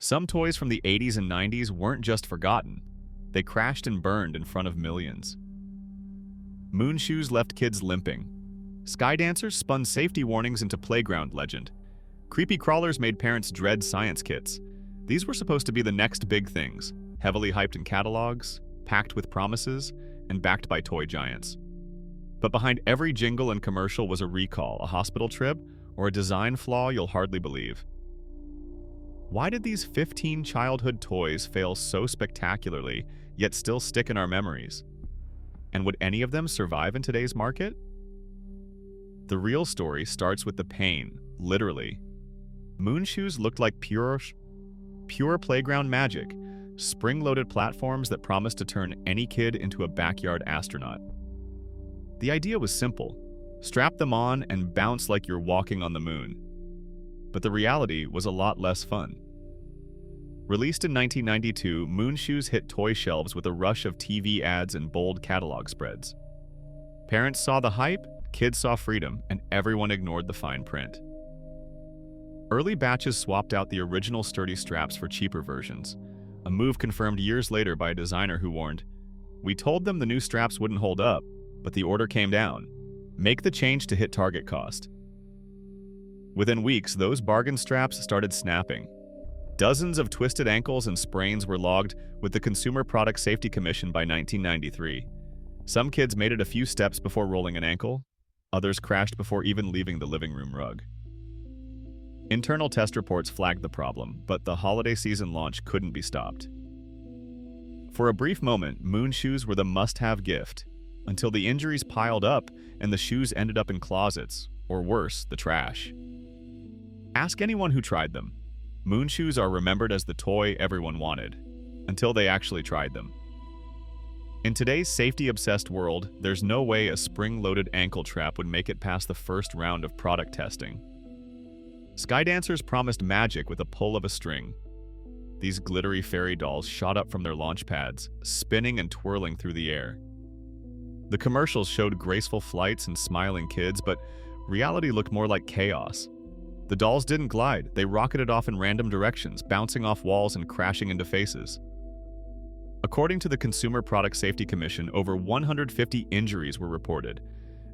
Some toys from the 80s and 90s weren't just forgotten. They crashed and burned in front of millions. Moon shoes left kids limping. Sky dancers spun safety warnings into playground legend. Creepy crawlers made parents dread science kits. These were supposed to be the next big things, heavily hyped in catalogs, packed with promises, and backed by toy giants. But behind every jingle and commercial was a recall, a hospital trip, or a design flaw you'll hardly believe. Why did these 15 childhood toys fail so spectacularly, yet still stick in our memories? And would any of them survive in today's market? The real story starts with the pain, literally. Moon shoes looked like pure playground magic, spring-loaded platforms that promised to turn any kid into a backyard astronaut. The idea was simple: strap them on and bounce like you're walking on the moon. But the reality was a lot less fun. Released in 1992, Moon shoes hit toy shelves with a rush of TV ads and bold catalog spreads. Parents saw the hype, kids saw freedom, and everyone ignored the fine print. Early batches swapped out the original sturdy straps for cheaper versions, a move confirmed years later by a designer who warned, "We told them the new straps wouldn't hold up, but the order came down. Make the change to hit target cost." Within weeks, those bargain straps started snapping. Dozens of twisted ankles and sprains were logged with the Consumer Product Safety Commission by 1993. Some kids made it a few steps before rolling an ankle, others crashed before even leaving the living room rug. Internal test reports flagged the problem, but the holiday season launch couldn't be stopped. For a brief moment, Moon shoes were the must-have gift, until the injuries piled up and the shoes ended up in closets, or worse, the trash. Ask anyone who tried them. Moon shoes are remembered as the toy everyone wanted, until they actually tried them. In today's safety-obsessed world, there's no way a spring-loaded ankle trap would make it past the first round of product testing. Sky dancers promised magic with a pull of a string. These glittery fairy dolls shot up from their launch pads, spinning and twirling through the air. The commercials showed graceful flights and smiling kids, but reality looked more like chaos. The dolls didn't glide, they rocketed off in random directions, bouncing off walls and crashing into faces. According to the Consumer Product Safety Commission, over 150 injuries were reported.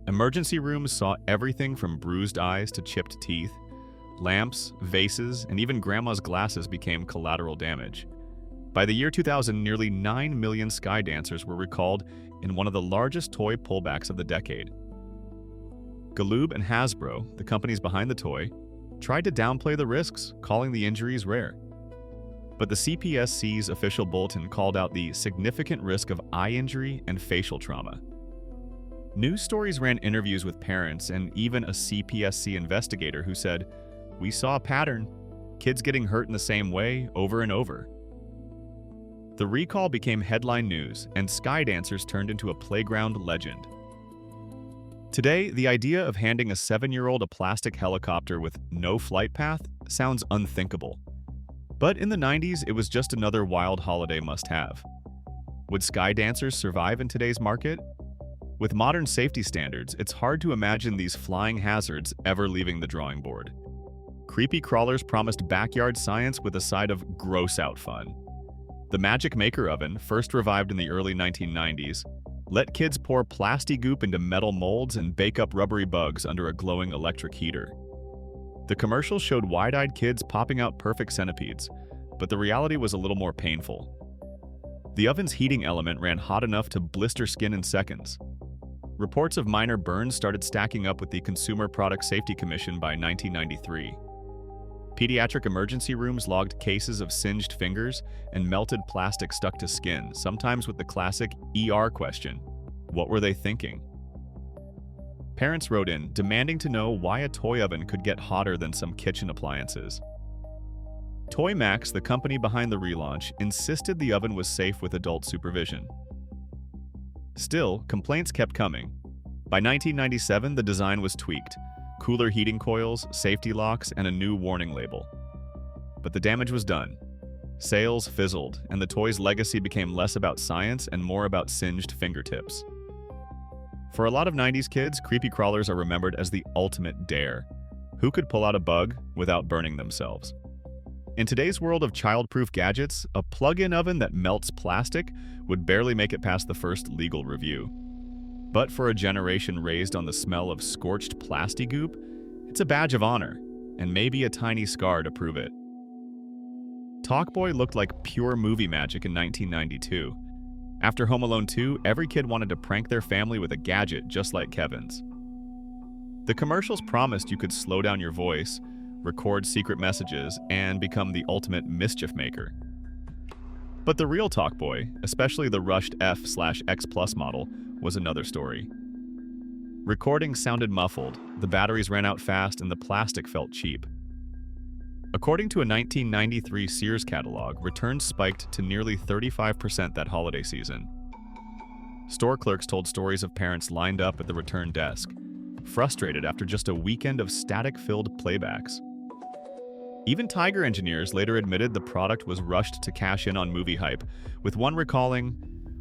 Emergency rooms saw everything from bruised eyes to chipped teeth. Lamps, vases, and even grandma's glasses became collateral damage. By the year 2000, nearly 9 million Sky dancers were recalled in one of the largest toy pullbacks of the decade. Galoob and Hasbro, the companies behind the toy, tried to downplay the risks, calling the injuries rare. But the CPSC's official bulletin called out the significant risk of eye injury and facial trauma. News stories ran interviews with parents and even a CPSC investigator who said, "We saw a pattern, kids getting hurt in the same way over and over." The recall became headline news, and Sky dancers turned into a playground legend. Today, the idea of handing a 7-year-old a plastic helicopter with no flight path sounds unthinkable. But in the 90s, it was just another wild holiday must-have. Would Sky dancers survive in today's market? With modern safety standards, it's hard to imagine these flying hazards ever leaving the drawing board. Creepy crawlers promised backyard science with a side of gross-out fun. The Magic Maker Oven, first revived in the early 1990s, let kids pour plasti goop into metal molds and bake up rubbery bugs under a glowing electric heater. The commercials showed wide-eyed kids popping out perfect centipedes, but the reality was a little more painful. The oven's heating element ran hot enough to blister skin in seconds. Reports of minor burns started stacking up with the Consumer Product Safety Commission by 1993. Pediatric emergency rooms logged cases of singed fingers and melted plastic stuck to skin, sometimes with the classic ER question: what were they thinking? Parents wrote in, demanding to know why a toy oven could get hotter than some kitchen appliances. Toy Max, the company behind the relaunch, insisted the oven was safe with adult supervision. Still, complaints kept coming. By 1997, the design was tweaked: cooler heating coils, safety locks, and a new warning label. But the damage was done. Sales fizzled, and the toy's legacy became less about science and more about singed fingertips. For a lot of 90s kids, creepy crawlers are remembered as the ultimate dare. Who could pull out a bug without burning themselves? In today's world of child-proof gadgets, a plug-in oven that melts plastic would barely make it past the first legal review. But for a generation raised on the smell of scorched plasti goop, it's a badge of honor, and maybe a tiny scar to prove it. Talkboy looked like pure movie magic in 1992. After Home Alone 2, every kid wanted to prank their family with a gadget just like Kevin's. The commercials promised you could slow down your voice, record secret messages, and become the ultimate mischief maker. But the real Talkboy, especially the rushed F/X Plus model, was another story. Recording sounded muffled, the batteries ran out fast, and the plastic felt cheap. According to a 1993 Sears catalog, returns spiked to nearly 35% that holiday season. Store clerks told stories of parents lined up at the return desk, frustrated after just a weekend of static-filled playbacks. Even Tiger engineers later admitted the product was rushed to cash in on movie hype, with one recalling,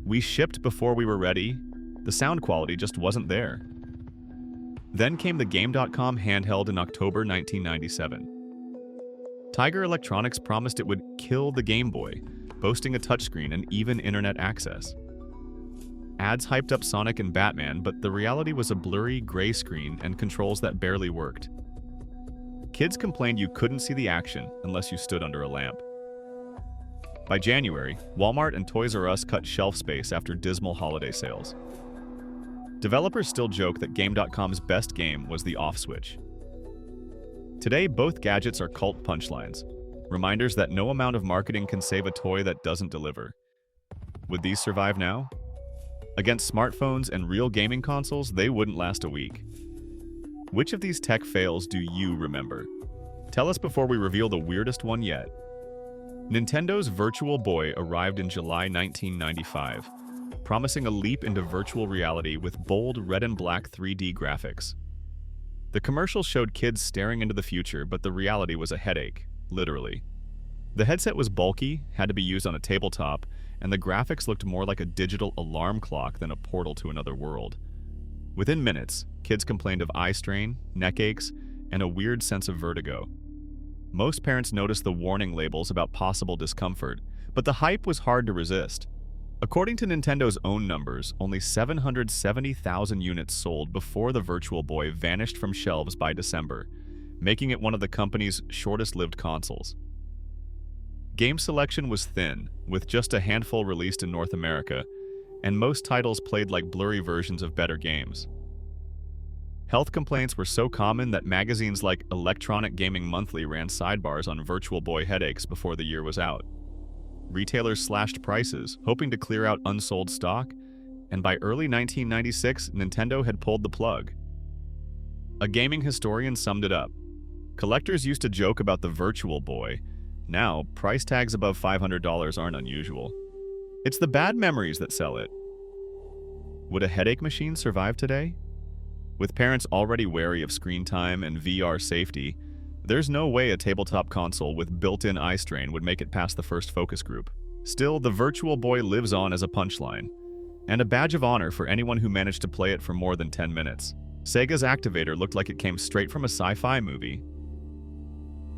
"We shipped before we were ready. The sound quality just wasn't there." Then came the Game.com handheld in October 1997. Tiger Electronics promised it would kill the Game Boy, boasting a touchscreen and even internet access. Ads hyped up Sonic and Batman, but the reality was a blurry gray screen and controls that barely worked. Kids complained you couldn't see the action unless you stood under a lamp. By January, Walmart and Toys R Us cut shelf space after dismal holiday sales. Developers still joke that Game.com's best game was the off switch. Today, both gadgets are cult punchlines, reminders that no amount of marketing can save a toy that doesn't deliver. Would these survive now? Against smartphones and real gaming consoles, they wouldn't last a week. Which of these tech fails do you remember? Tell us before we reveal the weirdest one yet. Nintendo's Virtual Boy arrived in July 1995, promising a leap into virtual reality with bold red and black 3D graphics. The commercial showed kids staring into the future, but the reality was a headache, literally. The headset was bulky, had to be used on a tabletop, and the graphics looked more like a digital alarm clock than a portal to another world. Within minutes, kids complained of eye strain, neck aches, and a weird sense of vertigo. Most parents noticed the warning labels about possible discomfort, but the hype was hard to resist. According to Nintendo's own numbers, only 770,000 units sold before the Virtual Boy vanished from shelves by December, making it one of the company's shortest-lived consoles. Game selection was thin, with just a handful released in North America, and most titles played like blurry versions of better games. Health complaints were so common that magazines like Electronic Gaming Monthly ran sidebars on Virtual Boy headaches before the year was out. Retailers slashed prices, hoping to clear out unsold stock, and by early 1996, Nintendo had pulled the plug. A gaming historian summed it up. Collectors used to joke about the Virtual Boy. Now, price tags above $500 aren't unusual. It's the bad memories that sell it. Would a headache machine survive today? With parents already wary of screen time and VR safety, there's no way a tabletop console with built-in eye strain would make it past the first focus group. Still, the Virtual Boy lives on as a punchline, and a badge of honor for anyone who managed to play it for more than 10 minutes. Sega's Activator looked like it came straight from a sci-fi movie.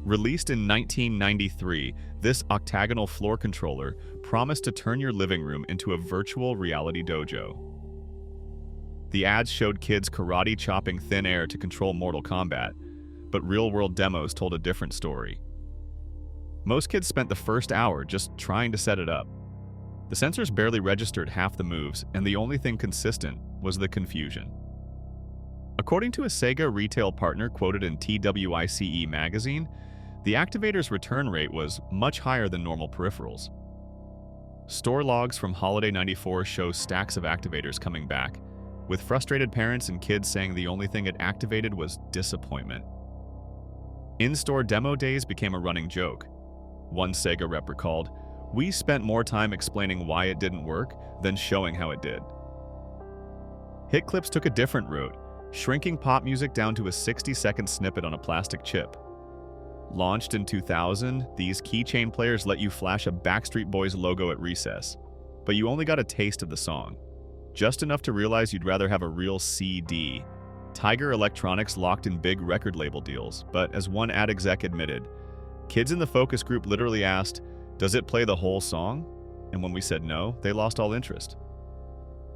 Released in 1993, this octagonal floor controller promised to turn your living room into a virtual reality dojo. The ads showed kids karate chopping thin air to control Mortal Kombat, but real-world demos told a different story. Most kids spent the first hour just trying to set it up. The sensors barely registered half the moves, and the only thing consistent was the confusion. According to a Sega retail partner quoted in TWICE magazine, the Activator's return rate was much higher than normal peripherals. Store logs from Holiday '94 show stacks of Activators coming back, with frustrated parents and kids saying the only thing it activated was disappointment. In-store demo days became a running joke. One Sega rep recalled, "We spent more time explaining why it didn't work than showing how it did." Hit clips took a different route, shrinking pop music down to a 60-second snippet on a plastic chip. Launched in 2000, these keychain players let you flash a Backstreet Boys logo at recess, but you only got a taste of the song. Just enough to realize you'd rather have a real CD. Tiger Electronics locked in big record label deals, but as one ad exec admitted, Kids in the focus group literally asked, "Does it play the whole song?" And when we said no, they lost all interest.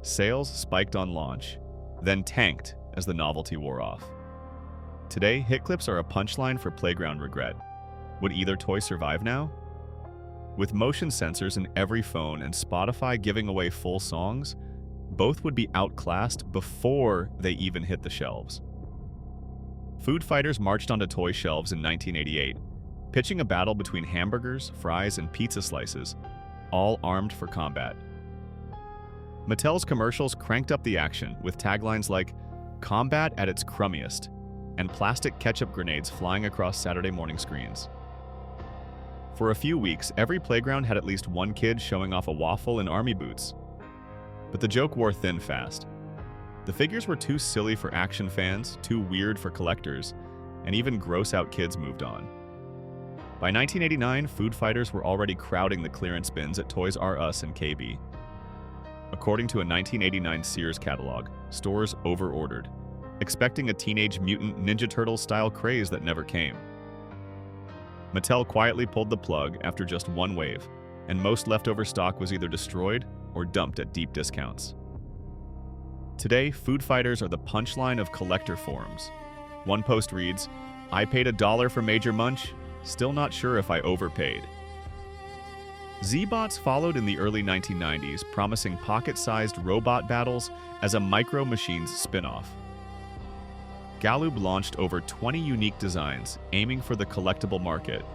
Sales spiked on launch, then tanked as the novelty wore off. Today, hit clips are a punchline for playground regret. Would either toy survive now? With motion sensors in every phone and Spotify giving away full songs, both would be outclassed before they even hit the shelves. Food fighters marched onto toy shelves in 1988, pitching a battle between hamburgers, fries, and pizza slices, all armed for combat. Mattel's commercials cranked up the action with taglines like "Combat at its crummiest" and plastic ketchup grenades flying across Saturday morning screens. For a few weeks, every playground had at least one kid showing off a waffle in army boots. But the joke wore thin fast. The figures were too silly for action fans, too weird for collectors, and even gross-out kids moved on. By 1989, food fighters were already crowding the clearance bins at Toys R Us and KB. According to a 1989 Sears catalog, stores overordered, expecting a Teenage Mutant Ninja Turtles-style craze that never came. Mattel quietly pulled the plug after just one wave, and most leftover stock was either destroyed or dumped at deep discounts. Today, food fighters are the punchline of collector forums. One post reads, "I paid $1 for Major Munch, still not sure if I overpaid." Z-Bots followed in the early 1990s, promising pocket-sized robot battles as a Micro Machines spin-off. Galoob launched over 20 unique designs, aiming for the collectible market.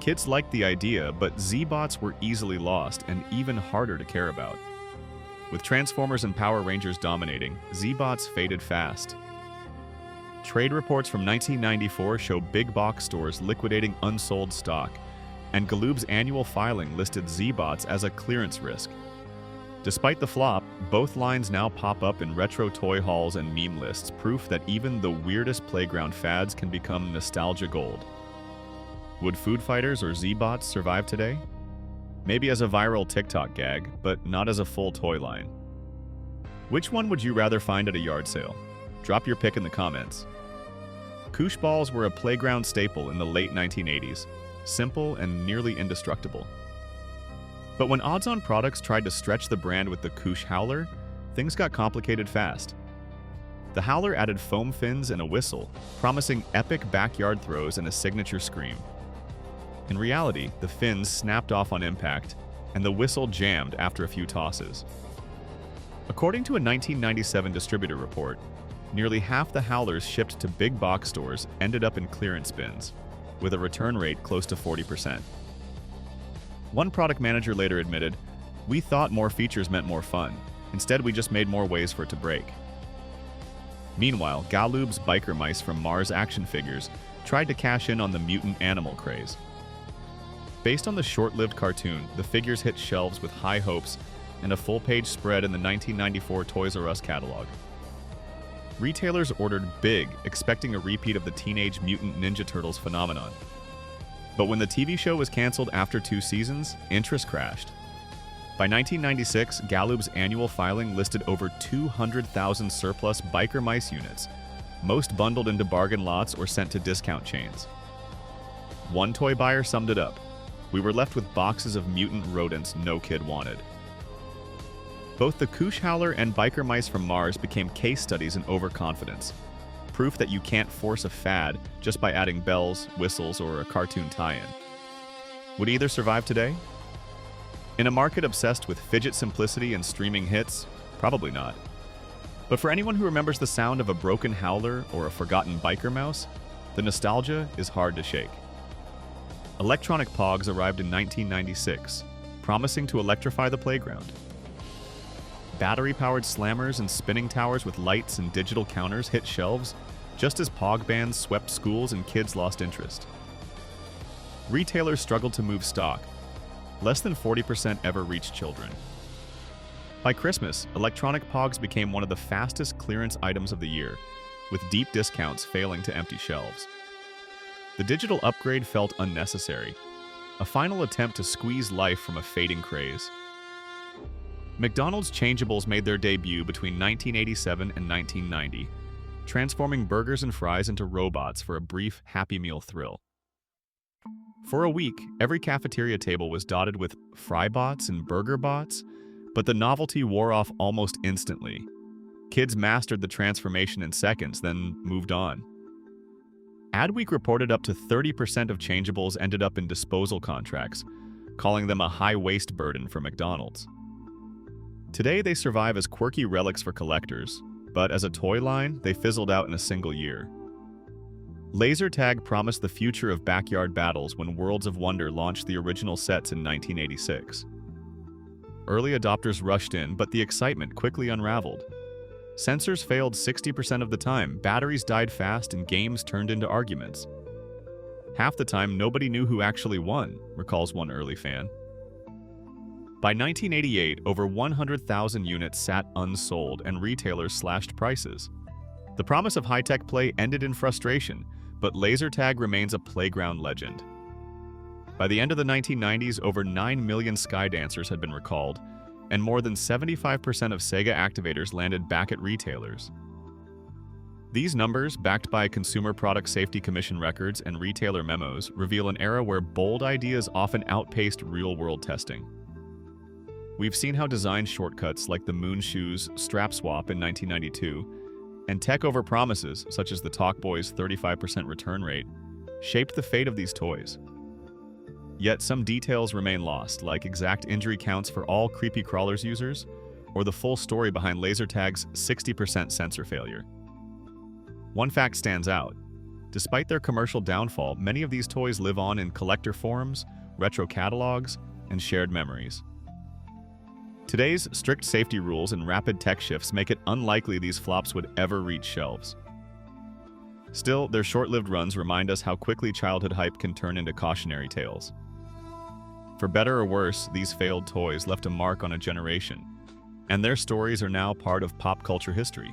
Kids liked the idea, but Z-Bots were easily lost and even harder to care about. With Transformers and Power Rangers dominating, Z-Bots faded fast. Trade reports from 1994 show big box stores liquidating unsold stock, and Galoob's annual filing listed Z-Bots as a clearance risk. Despite the flop, both lines now pop up in retro toy hauls and meme lists, proof that even the weirdest playground fads can become nostalgia gold. Would food fighters or Z-Bots survive today? Maybe as a viral TikTok gag, but not as a full toy line. Which one would you rather find at a yard sale? Drop your pick in the comments. Koosh balls were a playground staple in the late 1980s, simple and nearly indestructible. But when odds-on products tried to stretch the brand with the Koosh Howler, things got complicated fast. The Howler added foam fins and a whistle, promising epic backyard throws and a signature scream. In reality, the fins snapped off on impact, and the whistle jammed after a few tosses. According to a 1997 distributor report, nearly half the Howlers shipped to big box stores ended up in clearance bins, with a return rate close to 40%. One product manager later admitted, "We thought more features meant more fun. Instead, we just made more ways for it to break." Meanwhile, Galoob's biker mice from Mars action figures tried to cash in on the mutant animal craze. Based on the short-lived cartoon, the figures hit shelves with high hopes and a full-page spread in the 1994 Toys R Us catalog. Retailers ordered big, expecting a repeat of the Teenage Mutant Ninja Turtles phenomenon. But when the TV show was canceled after 2 seasons, interest crashed. By 1996, Galoob's annual filing listed over 200,000 surplus biker mice units, most bundled into bargain lots or sent to discount chains. One toy buyer summed it up: "We were left with boxes of mutant rodents no kid wanted." Both the Koosh Howler and biker mice from Mars became case studies in overconfidence, proof that you can't force a fad just by adding bells, whistles, or a cartoon tie-in. Would either survive today? In a market obsessed with fidget simplicity and streaming hits, probably not. But for anyone who remembers the sound of a broken howler or a forgotten biker mouse, the nostalgia is hard to shake. Electronic Pogs arrived in 1996, promising to electrify the playground. Battery-powered slammers and spinning towers with lights and digital counters hit shelves, just as Pog bans swept schools and kids lost interest. Retailers struggled to move stock. Less than 40% ever reached children. By Christmas, electronic Pogs became one of the fastest clearance items of the year, with deep discounts failing to empty shelves. The digital upgrade felt unnecessary, a final attempt to squeeze life from a fading craze. McDonald's changeables made their debut between 1987 and 1990, transforming burgers and fries into robots for a brief Happy Meal thrill. For a week, every cafeteria table was dotted with fry bots and burger bots, but the novelty wore off almost instantly. Kids mastered the transformation in seconds, then moved on. Adweek reported up to 30% of changeables ended up in disposal contracts, calling them a high waste burden for McDonald's. Today, they survive as quirky relics for collectors, but as a toy line, they fizzled out in a single year. Laser tag promised the future of backyard battles when Worlds of Wonder launched the original sets in 1986. Early adopters rushed in, but the excitement quickly unraveled. Sensors failed 60% of the time, batteries died fast, and games turned into arguments. Half the time, nobody knew who actually won, recalls one early fan. By 1988, over 100,000 units sat unsold, and retailers slashed prices. The promise of high-tech play ended in frustration, but laser tag remains a playground legend. By the end of the 1990s, over 9 million Skydancers had been recalled, and more than 75% of Sega activators landed back at retailers. These numbers, backed by Consumer Product Safety Commission records and retailer memos, reveal an era where bold ideas often outpaced real-world testing. We've seen how design shortcuts like the Moon Shoes strap swap in 1992 and tech over promises, such as the Talkboy's 35% return rate, shaped the fate of these toys. Yet some details remain lost, like exact injury counts for all Creepy Crawlers users, or the full story behind laser tag's 60% sensor failure. One fact stands out. Despite their commercial downfall, many of these toys live on in collector forums, retro catalogs, and shared memories. Today's strict safety rules and rapid tech shifts make it unlikely these flops would ever reach shelves. Still, their short-lived runs remind us how quickly childhood hype can turn into cautionary tales. For better or worse, these failed toys left a mark on a generation, and their stories are now part of pop culture history.